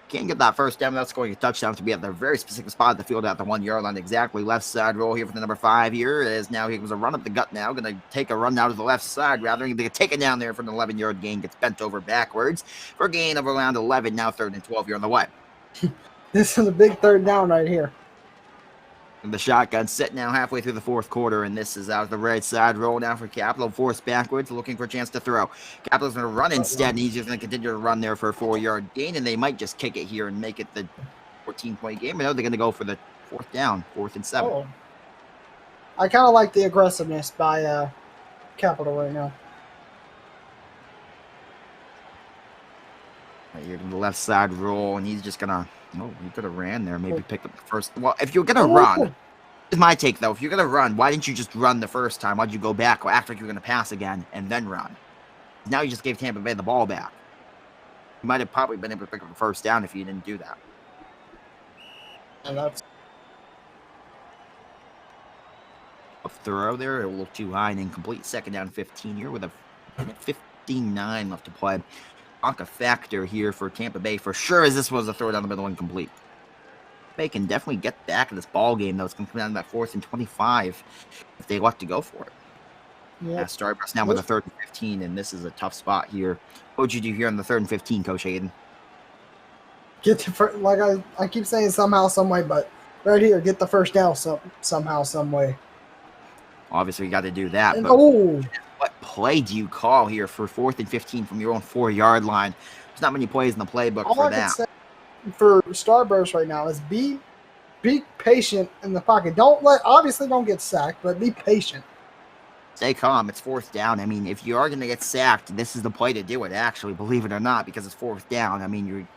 can't get that first down without scoring a touchdown to be at the very specific spot of the field at the 1 yard line. Exactly. Left side roll here for the number 5 here. As now he was a run up the gut now. Going to take a run out of the left side. Rather than take it down there for an 11-yard gain. Gets bent over backwards for a gain of around 11. Now 3rd and 12. You're on the way. This is a big 3rd down right here. The shotgun set now halfway through the 4th quarter, and this is out of the right side. Roll down for Capital, forced backwards, looking for a chance to throw. Capital's going to run instead, and he's just going to continue to run there for a 4-yard gain, and they might just kick it here and make it the 14-point game. I know they're going to go for the 4th down, 4th and 7. Oh. I kind of like the aggressiveness by Capital right now. Right here to the left side roll, and he's just going to... Oh, he could have ran there. Maybe picked up the first. Well, if you're going to run, is my take, though. If you're going to run, why didn't you just run the first time? Why'd you go back after you were going to pass again and then run? Now you just gave Tampa Bay the ball back. You might have probably been able to pick up the first down if you didn't do that. And that's a throw there. A little too high and incomplete. 2nd down 15 here with a 59 left to play. A factor here for Tampa Bay for sure, as this was a throw down the middle incomplete. They can definitely get back in this ball game, though. It's going to come down to that 4th and 25 if they elect to go for it. Yeah, Starburst now with a 3rd and 15, and this is a tough spot here. What would you do here on the 3rd and 15, Coach Hayden? Get the like I keep saying somehow, some way, but right here, get the first down somehow, some way. Obviously, you got to do that. And, but what play do you call here for 4th and 15 from your own 4-yard line? There's not many plays in the playbook for that. For Starburst right now is be patient in the pocket. Don't get sacked, but be patient. Stay calm. It's 4th down. I mean, if you are going to get sacked, this is the play to do it, actually, believe it or not, because it's 4th down. I mean,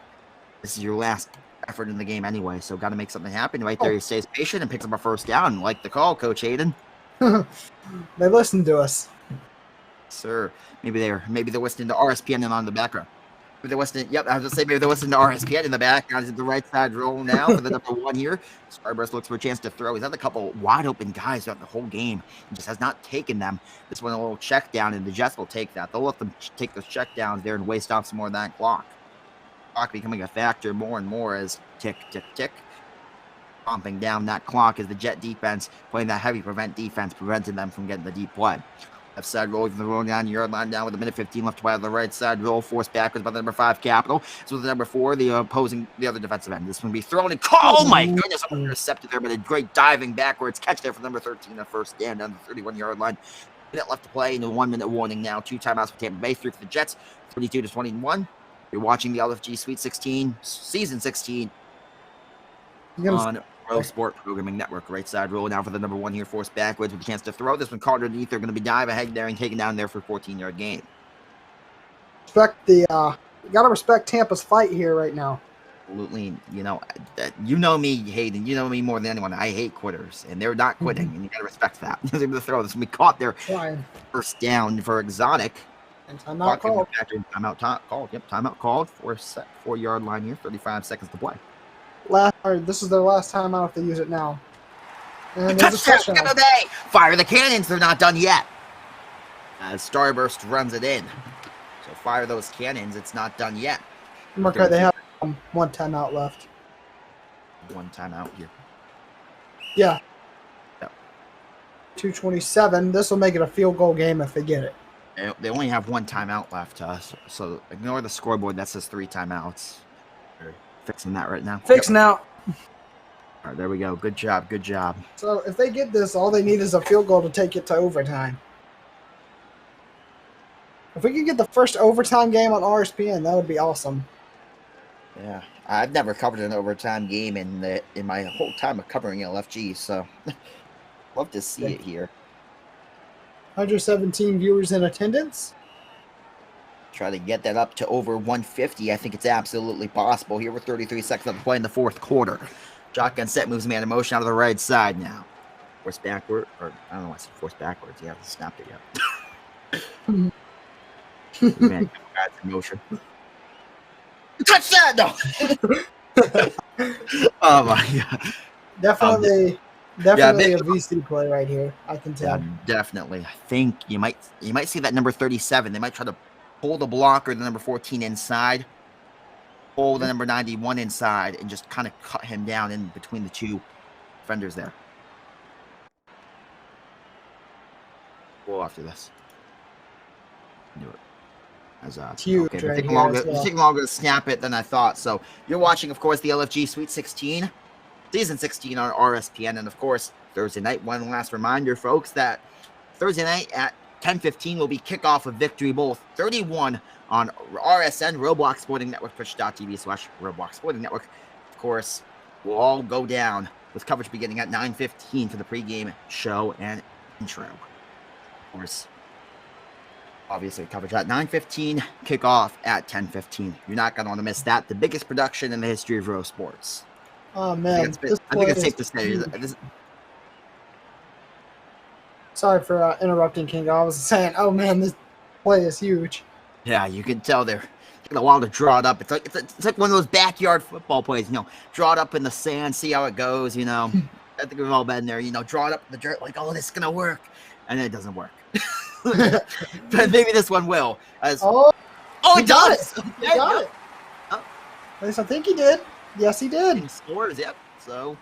this is your last effort in the game anyway, so got to make something happen. Right there, he stays patient and picks up a first down. Like the call, Coach Hayden. They listened to us. Sir, maybe they're listening to RSPN and on the background. Maybe they're listening. Yep, I was just saying maybe they're listening to RSPN in the background. Is the right side roll now for the number 1 here. Starburst looks for a chance to throw. He's had a couple wide open guys throughout the whole game. He just has not taken them. This one a little check down, and the Jets will take that. They'll let them take those check downs there and waste off some more of that clock. Clock becoming a factor more and more as tick, tick, tick. Pumping down that clock as the Jet defense playing that heavy prevent defense, preventing them from getting the deep play. Left side roll from the roll down yard line down with a minute 15 left to play on the right side roll, forced backwards by the number 5 Capital. So the number 4, the other defensive end. This one be thrown and oh my goodness, intercepted there, but a great diving backwards catch there for number 13, a first down down the 31-yard line. Minute left to play in the 1-minute warning now. 2 timeouts for Tampa Bay, 3 for the Jets, 32-21. You're watching the LFG Sweet 16, Season 16 on Pro Sport Programming Network. Right side roll now for the number 1 here, forced backwards with a chance to throw. This one caught underneath. They're going to be dive ahead there and taken down there for a 14-yard gain. Respect the got to respect Tampa's fight here right now. Absolutely. You know me, Hayden. You know me more than anyone. I hate quitters, and they're not quitting, and you got to respect that. They're able to throw. This will be caught there. First down for Exotic. And timeout called. Timeout called. Yep, timeout called. 4-yard line here. 35 seconds to play. This is their last timeout if they use it now. And there's a Touchdown, touchdown. Tampa Bay! Fire the cannons. They're not done yet. As Starburst runs it in. So fire those cannons. It's not done yet. Okay, they have one timeout left. One timeout here. Yeah. Yep. 2:27. This will make it a field goal game if they get it. They only have one timeout left, so ignore the scoreboard. That says 3 timeouts. We're fixing that right now. Fixing out. All right, there we go. Good job. Good job. So if they get this, all they need is a field goal to take it to overtime. If we could get the first overtime game on RSPN, that would be awesome. Yeah, I've never covered an overtime game in my whole time of covering LFG, so love to see it here. 117 viewers in attendance. Try to get that up to over 150. I think it's absolutely possible here with 33 seconds left to play in the fourth quarter. Shotgun set moves man in motion out of the right side now. Force backward, or I don't know why I said force backwards. Yeah, I haven't snapped it yet. Man, guys in motion. Touchdown! No! Oh my god. Definitely yeah, a VC play right here. I can tell. Yeah, definitely. I think you might see that number 37. They might try to pull the blocker, the number 14 inside, pull the number 91 inside, and just kind of cut him down in between the two defenders there. Go after this. Do it. As huge okay, right taking here longer, as well. taking longer to snap it than I thought. So you're watching, of course, the LFG Sweet 16, Season 16 on RSPN, and of course Thursday night. One last reminder, folks, that Thursday night at 10:15 will be kickoff of Victory Bowl 31 on RSN, Roblox Sporting Network, twitch.tv/Roblox Sporting Network. Of course, we'll all go down with coverage beginning at 9:15 for the pregame show and intro. Of course, obviously coverage at 9:15, kickoff at 10:15. You're not going to want to miss that. The biggest production in the history of Rose Sports. Oh man, I think it's safe to say. Sorry for interrupting, King. I was saying, oh man, this play is huge. Yeah, you can tell they're taking a while to draw it up. It's like one of those backyard football plays. Draw it up in the sand, see how it goes. I think we've all been there. Draw it up in the dirt, like, oh, this is gonna work, and then it doesn't work. But maybe this one will. It does. He got it. At least I think he did. Yes, he did. He scores. Yep. So,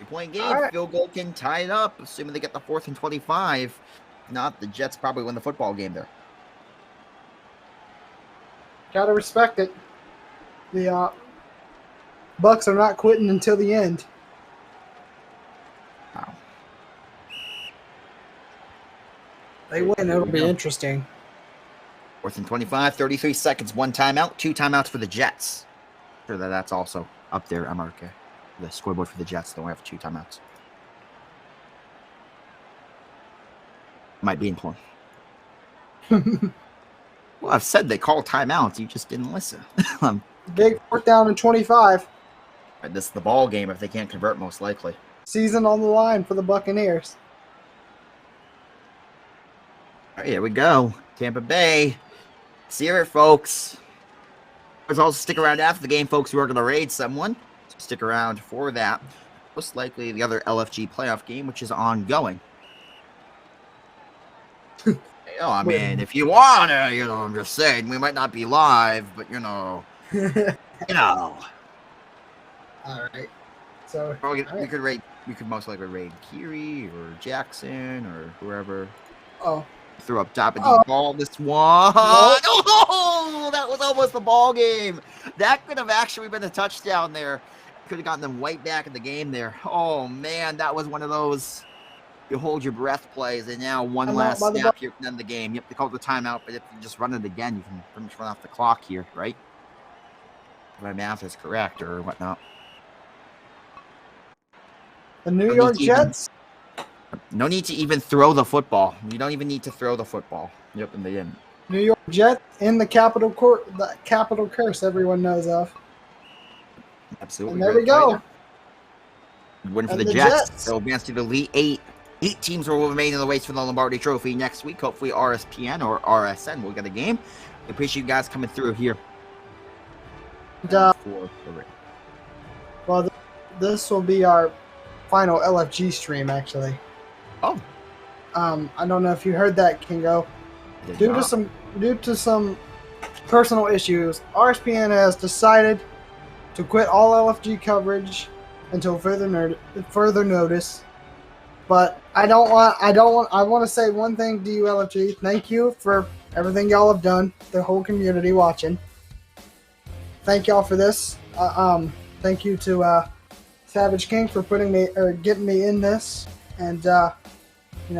3-point game. All right. Field goal can tie it up, assuming they get the 4th and 25. If not, the Jets probably win the football game there. Gotta respect it. The Bucks are not quitting until the end. Wow. They win. It'll be interesting. 4th and 25, 33 seconds, 1 timeout, 2 timeouts for the Jets. Sure that's also up there, MRK. The scoreboard for the Jets, they only have 2 timeouts. Might be important. Well, I've said they call timeouts. You just didn't listen. Big 4th down and 25. This is the ball game if they can't convert, most likely. Season on the line for the Buccaneers. All right, here we go. Tampa Bay. See you, folks. Let's also stick around after the game, folks. We're going to raid someone. So stick around for that. Most likely the other LFG playoff game, which is ongoing. I mean, if you want to, I'm just saying, we might not be live, but, All right. So we could most likely raid Kiri or Jackson or whoever. Oh. Threw up top of the ball this one. Oh, that was almost the ball game. That could have actually been a touchdown there. Could have gotten them right back in the game there. Oh, man, that was one of those you hold your breath plays, and now one last snap here can end the game. Yep, they called the timeout, but if you just run it again, you can pretty much run off the clock here, right? If my math is correct or whatnot. The New York Jets. No need to even throw the football. You don't even need to throw the football. Yep, and they didn't. New York Jets in the Capitol Court, the Capitol Curse everyone knows of. Absolutely. And there we go. Win for the Jets. They'll advance to the Elite Eight. 8 teams will remain in the race for the Lombardi Trophy next week. Hopefully RSPN or RSN will get a game. We appreciate you guys coming through here. Well, this will be our final LFG stream, actually. Oh. I don't know if you heard that, Kingo. Due to some personal issues, RSPN has decided to quit all LFG coverage until further notice. But I want to say one thing to you, LFG. Thank you for everything y'all have done. The whole community watching. Thank y'all for this. Thank you to Savage King for getting me in this, and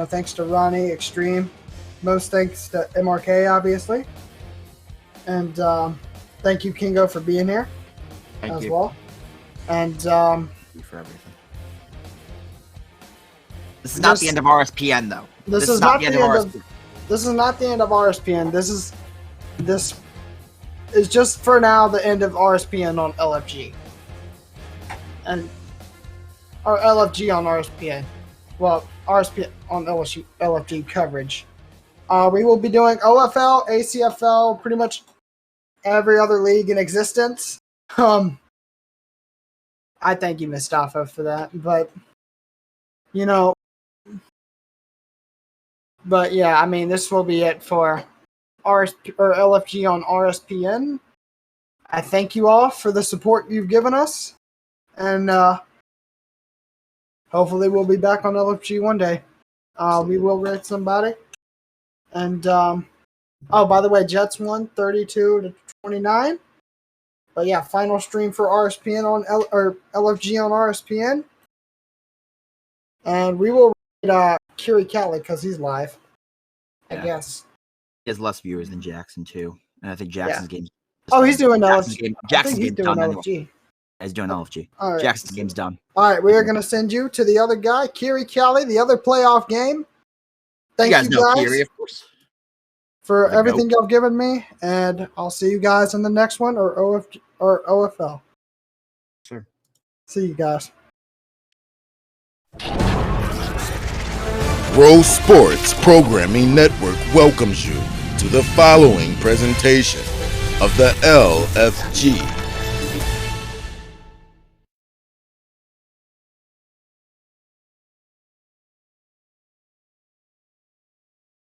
thanks to Ronnie Extreme. Most thanks to MRK, obviously, and thank you, Kingo, for being here as well. And thank you for everything. This is not the end of RSPN, though. This is not the end of This is not the end of RSPN. This is just for now the end of RSPN on LFG. And or LFG on RSPN. Well, RSPN on LFG coverage. We will be doing OFL, ACFL, pretty much every other league in existence. I thank you, Mustafa, for that. But But yeah, I mean, this will be it for LFG on RSPN. I thank you all for the support you've given us, and hopefully we'll be back on LFG one day. We will rate somebody, and by the way, Jets won 32-29. But yeah, final stream for RSPN on LFG on RSPN, and we will rate Kiri Kelly because he's live. I guess he has less viewers than Jackson too, and I think Jackson's game. Oh, he's doing LFG. Jackson's game's done LFG. Anyway. He's doing LFG. All right. Jackson's game's done. All right, we are going to send you to the other guy, Kiri Kelly, the other playoff game. Thank you guys, Kiri, of course, for everything y'all given me, and I'll see you guys in the next one or OFL. Sure. See you guys. Bro Sports Programming Network welcomes you to the following presentation of the LFG